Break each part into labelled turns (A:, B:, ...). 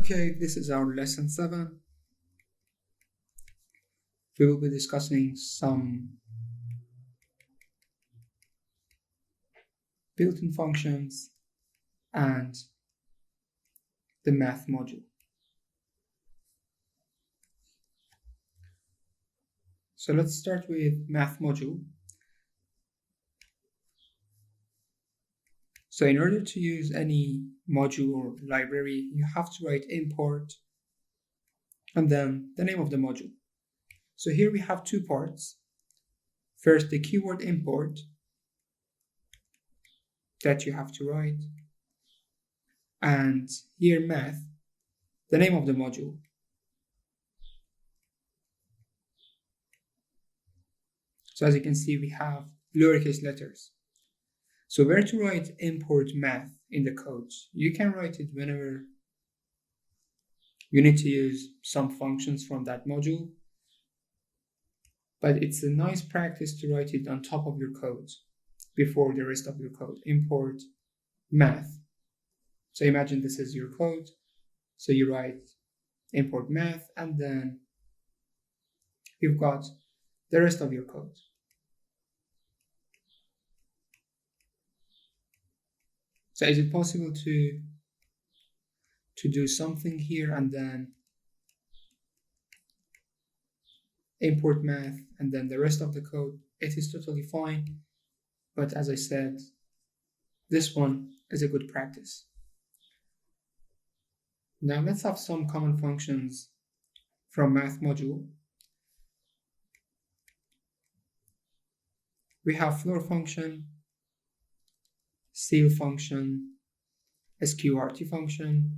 A: Okay, this is our lesson 7. We will be discussing some built-in functions and the math module. So let's start with math module. So in order to use any module or library, you have to write import and then the name of the module. So here we have two parts. First, the keyword import that you have to write, and here math, the name of the module. So as you can see, we have lowercase letters. So where to write import math in the code? You can write it whenever you need to use some functions from that module, but it's a nice practice to write it on top of your code before the rest of your code. Import math. So imagine this is your code. So you write import math and then you've got the rest of your code. So is it possible to do something here and then import math and then the rest of the code? It is totally fine, but as I said, this one is a good practice. Now let's have some common functions from math module. We have floor function, ceil function, sqrt function,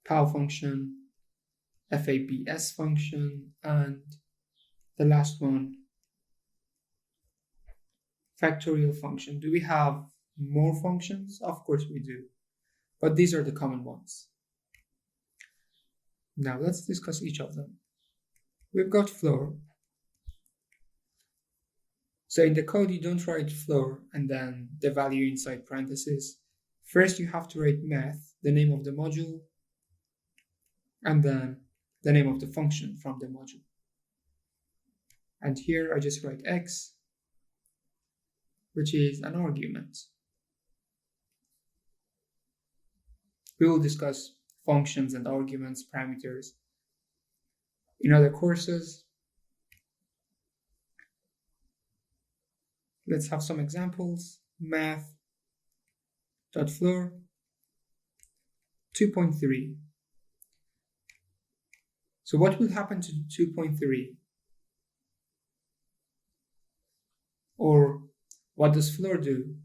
A: pal function, fabs function, and the last one, factorial function. Do we have more functions? Of course we do, but these are the common ones. Now let's discuss each of them. We've got floor. So in the code, you don't write floor and then the value inside parentheses. First, you have to write math, the name of the module, and then the name of the function from the module. And here I just write x, which is an argument. We will discuss functions and arguments, parameters in other courses. Let's have some examples. Math.floor 2.3. So what will happen to 2.3? Or what does floor do?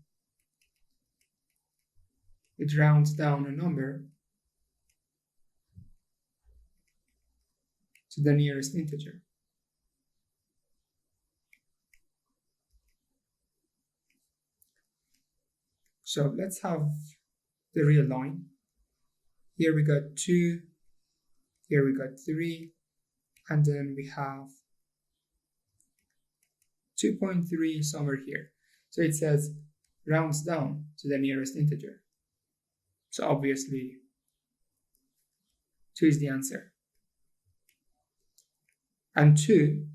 A: It rounds down a number to the nearest integer. So let's have the real line. Here we got 2, here we got 3, and then we have 2.3 somewhere here. So it says rounds down to the nearest integer. So obviously 2 is the answer. And 2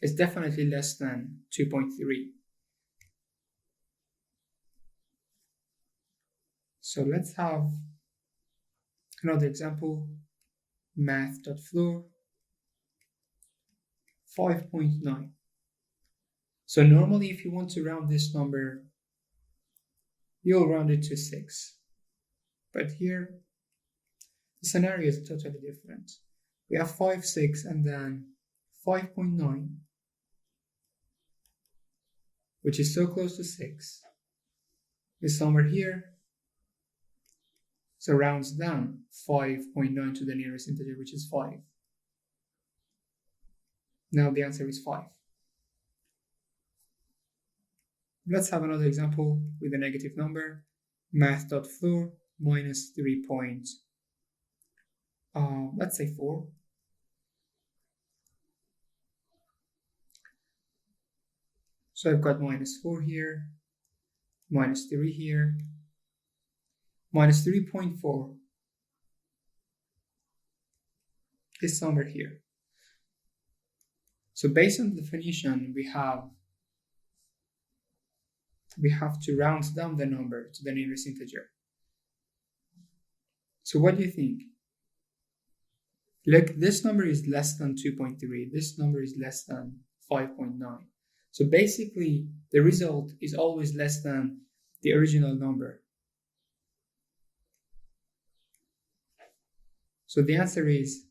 A: is definitely less than 2.3. So let's have another example. Math.floor 5.9. So normally if you want to round this number, you'll round it to 6. But here, the scenario is totally different. We have 5, 6, and then 5.9, which is so close to 6, is somewhere here. So rounds down 5.9 to the nearest integer, which is 5. Now the answer is 5. Let's have another example with a negative number. Math.floor minus 3 points. Let's say 4. So I've got minus 4 here, minus 3 here, minus 3.4 is somewhere here. So based on the definition, we have to round down the number to the nearest integer. So what do you think? Look, this number is less than 2.3. This number is less than 5.9. So basically, the result is always less than the original number. So the answer is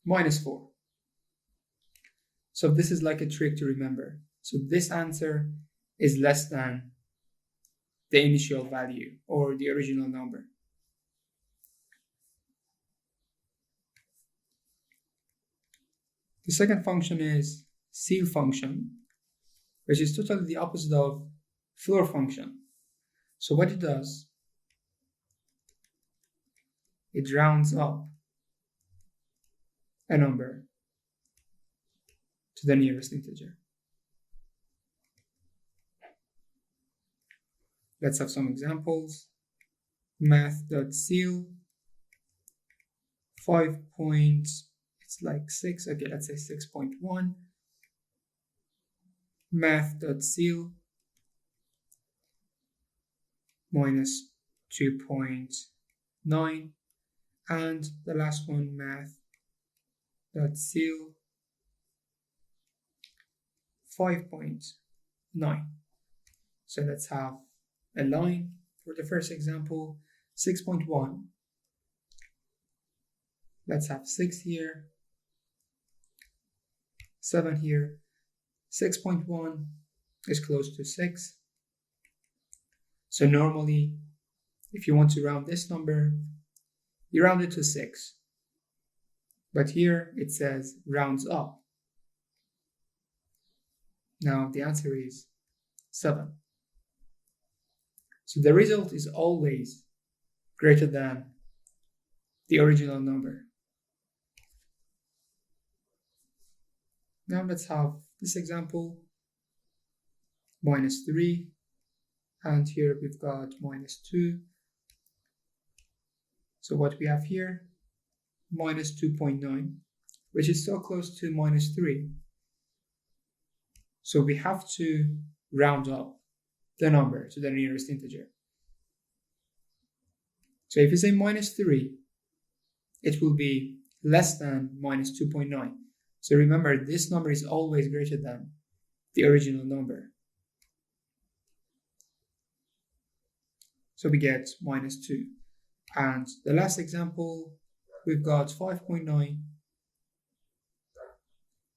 A: -4. So this is like a trick to remember. So this answer is less than the initial value or the original number. The second function is ceil function, which is totally the opposite of floor function. So what it does, it rounds up a number to the nearest integer. Let's have some examples. Math.ceil 6. Okay, let's say 6.1. Math.ceil -2.9. And the last one, math.ceil 5.9. So let's have a line for the first example, 6.1. Let's have 6 here, 7 here. 6.1 is close to 6. So normally, if you want to round this number, you round it to 6. But here it says rounds up. Now the answer is 7. So the result is always greater than the original number. Now let's have this example, -3, and here we've got -2. So what we have here, -2.9, which is so close to -3. So we have to round up the number to the nearest integer. So if you say -3, it will be less than -2.9. So remember, this number is always greater than the original number. So we get -2. And the last example, we've got 5.9.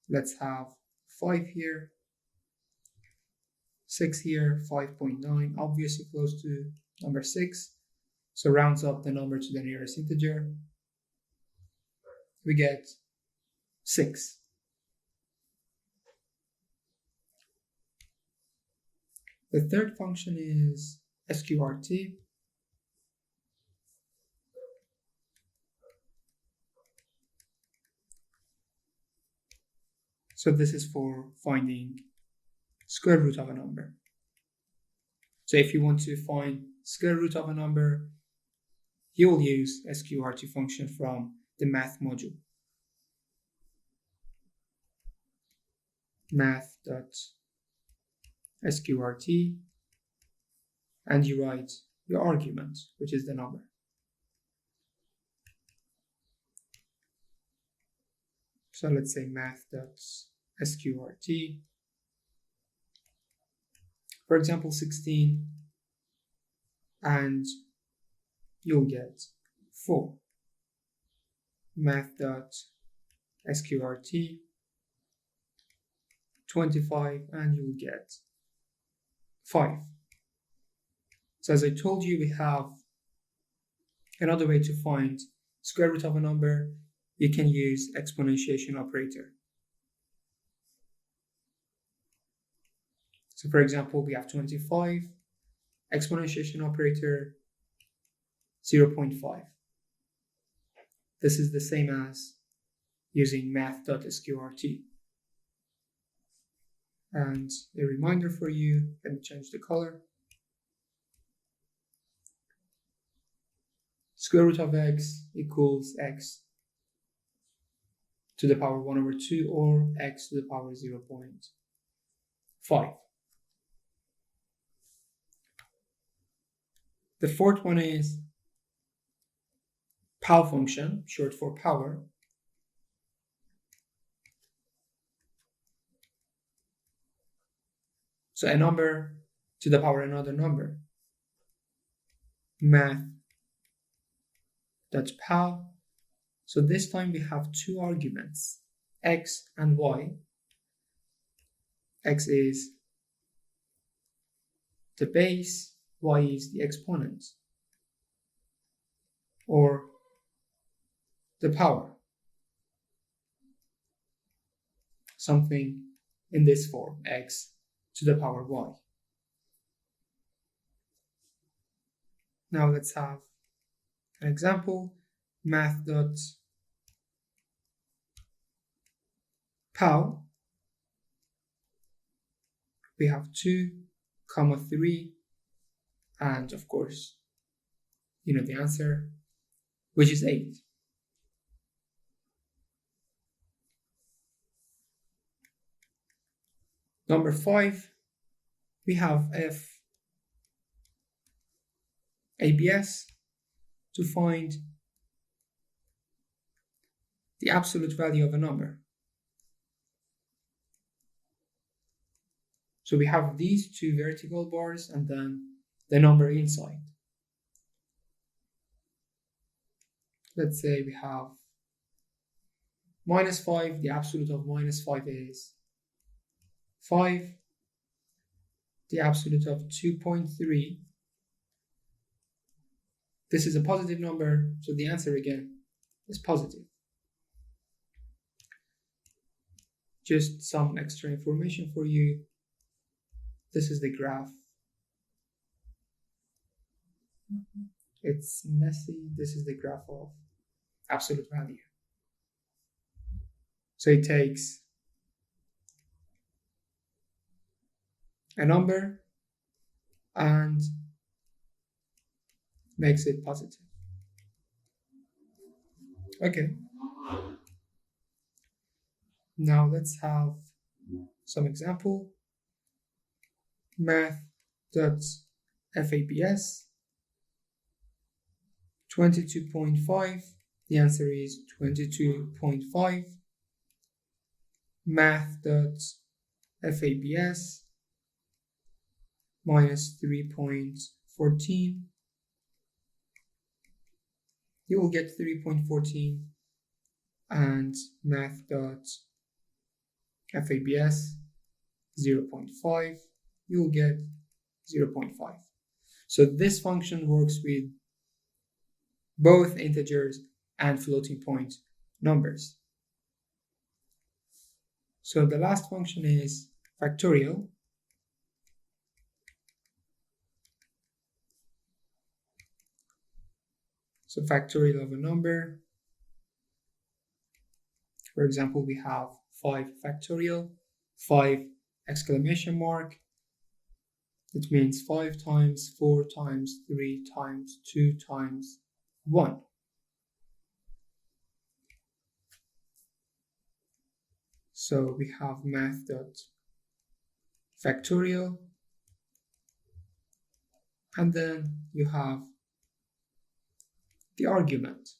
A: Let's have 5 here, 6 here, 5.9, obviously close to number 6. So rounds up the number to the nearest integer. We get 6. The third function is sqrt. So this is for finding square root of a number. So if you want to find square root of a number, you will use sqrt function from the math module. Math.sqrt, and you write your argument, which is the number. So let's say math.sqrt, for example 16, and you'll get 4. Math.sqrt 25, and you'll get 5. So as I told you, we have another way to find square root of a number. You can use exponentiation operator. So for example, we have 25, exponentiation operator 0.5. This is the same as using math.sqrt. And a reminder for you, let me change the color. Square root of x equals x to the power 1/2 or x to the power 0.5. The fourth one is pow function, short for power. So a number to the power another number. Math.pow. So this time we have two arguments, x and y. X is the base, y is the exponent, or the power. Something in this form, x to the power y. Now let's have an example, math.pow. We have 2, 3, and of course, you know the answer, which is 8. Number 5, we have FABS to find the absolute value of a number. So we have these two vertical bars and then the number inside. Let's say we have -5, the absolute of -5 is 5, the absolute of 2.3. This is a positive number, so the answer again is positive. Just some extra information for you. This is the graph. It's messy. This is the graph of absolute value. So it takes a number and makes it positive. Okay. Now let's have some example. Math.FABS 22.5. The answer is 22.5. Math.FABS -3.14. You will get 3.14, and math.FABS 0.5. You will get 0.5. So this function works with both integers and floating point numbers. So the last function is factorial. So factorial of a number. For example, we have 5 factorial, 5 exclamation mark. It means 5 times 4 times 3 times 2 times 1. So we have math.factorial, and then you have the argument.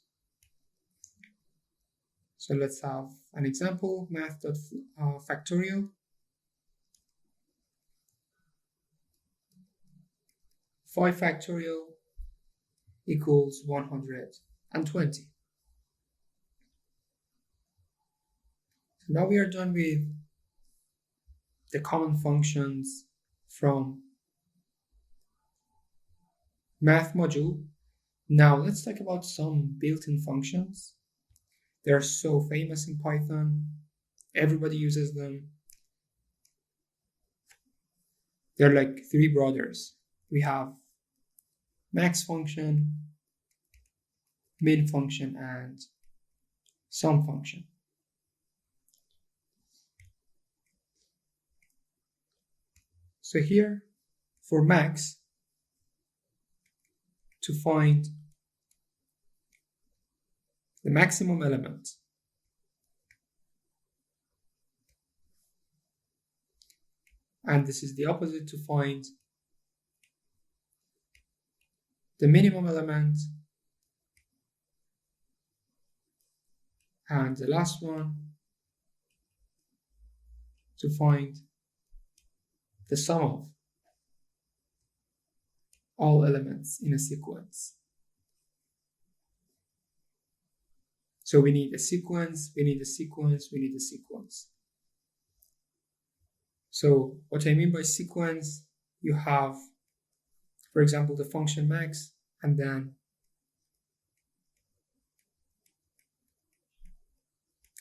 A: So let's have an example, math.factorial. 5 factorial equals 120. So now we are done with the common functions from math module. Now let's talk about some built-in functions. They are so famous in Python. Everybody uses them. They're like 3 brothers. We have max function, min function, and sum function. So here, for max, to find the maximum element, and this is the opposite, to find the minimum element, and the last one to find the sum of all elements in a sequence. So we need a sequence, we need a sequence, we need a sequence. So what I mean by sequence, you have, for example, the function max, and then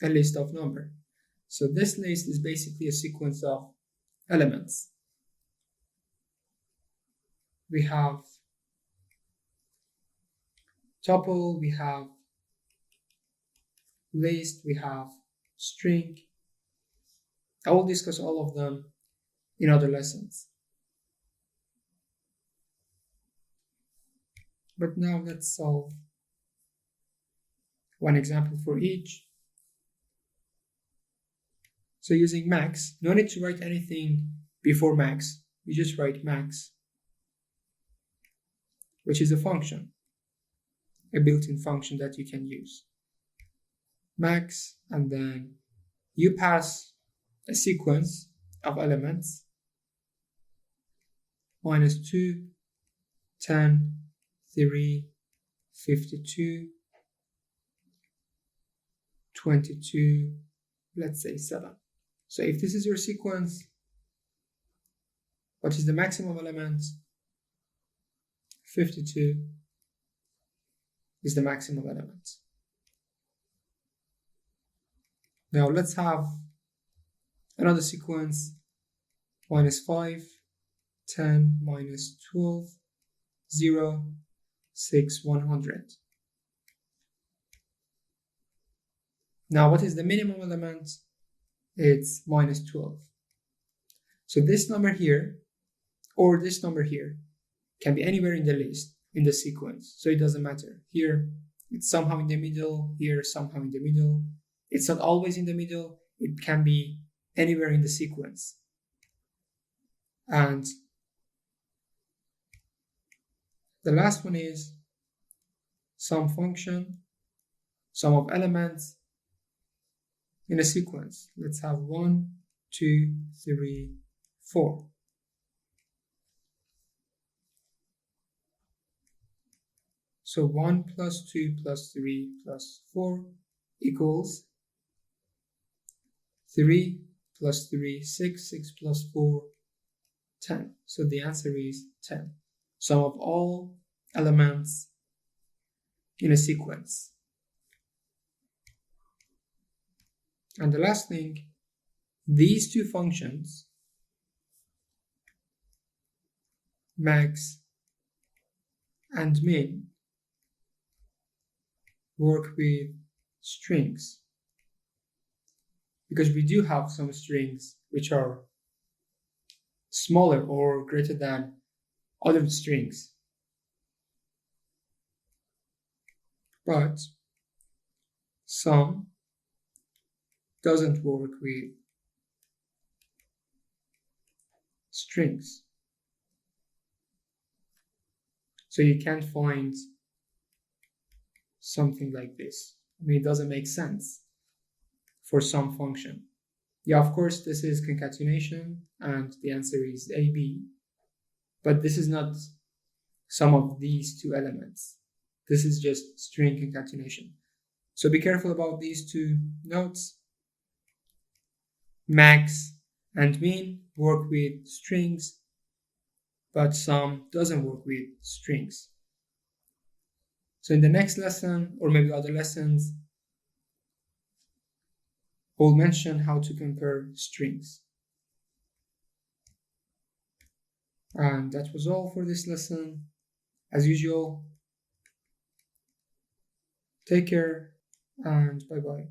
A: a list of number. So this list is basically a sequence of elements. We have tuple, we have list, we have string. I will discuss all of them in other lessons. But now let's solve one example for each. So using max, no need to write anything before max. We just write max, which is a function, a built-in function that you can use. Max, and then you pass a sequence of elements: -2, 10, 3, 52, 22, let's say 7. So if this is your sequence, what is the maximum element? 52 is the maximum element. Now let's have another sequence: -5, 10, -12, 0, 6, 100. Now what is the minimum element? It's -12. So this number here or this number here can be anywhere in the list, in the sequence, so it doesn't matter. Here it's somehow in the middle, here somehow in the middle. It's not always in the middle, it can be anywhere in the sequence. And the last one is sum function, sum of elements in a sequence. Let's have 1, 2, 3, 4. So 1 plus 2 plus 3 plus 4 equals 3 plus 3, 6, 6 plus 4, 10. So the answer is 10. Sum of all elements in a sequence. And the last thing, these two functions, max and min, work with strings, because we do have some strings which are smaller or greater than other strings. But sum doesn't work with strings. So you can't find something like this. I mean, it doesn't make sense for some function. Yeah, of course, this is concatenation, and the answer is AB. But this is not sum of these two elements. This is just string concatenation. So be careful about these two notes. Max and min work with strings, but sum doesn't work with strings. So in the next lesson, or maybe other lessons, we'll mention how to compare strings. And that was all for this lesson. As usual, take care and bye-bye.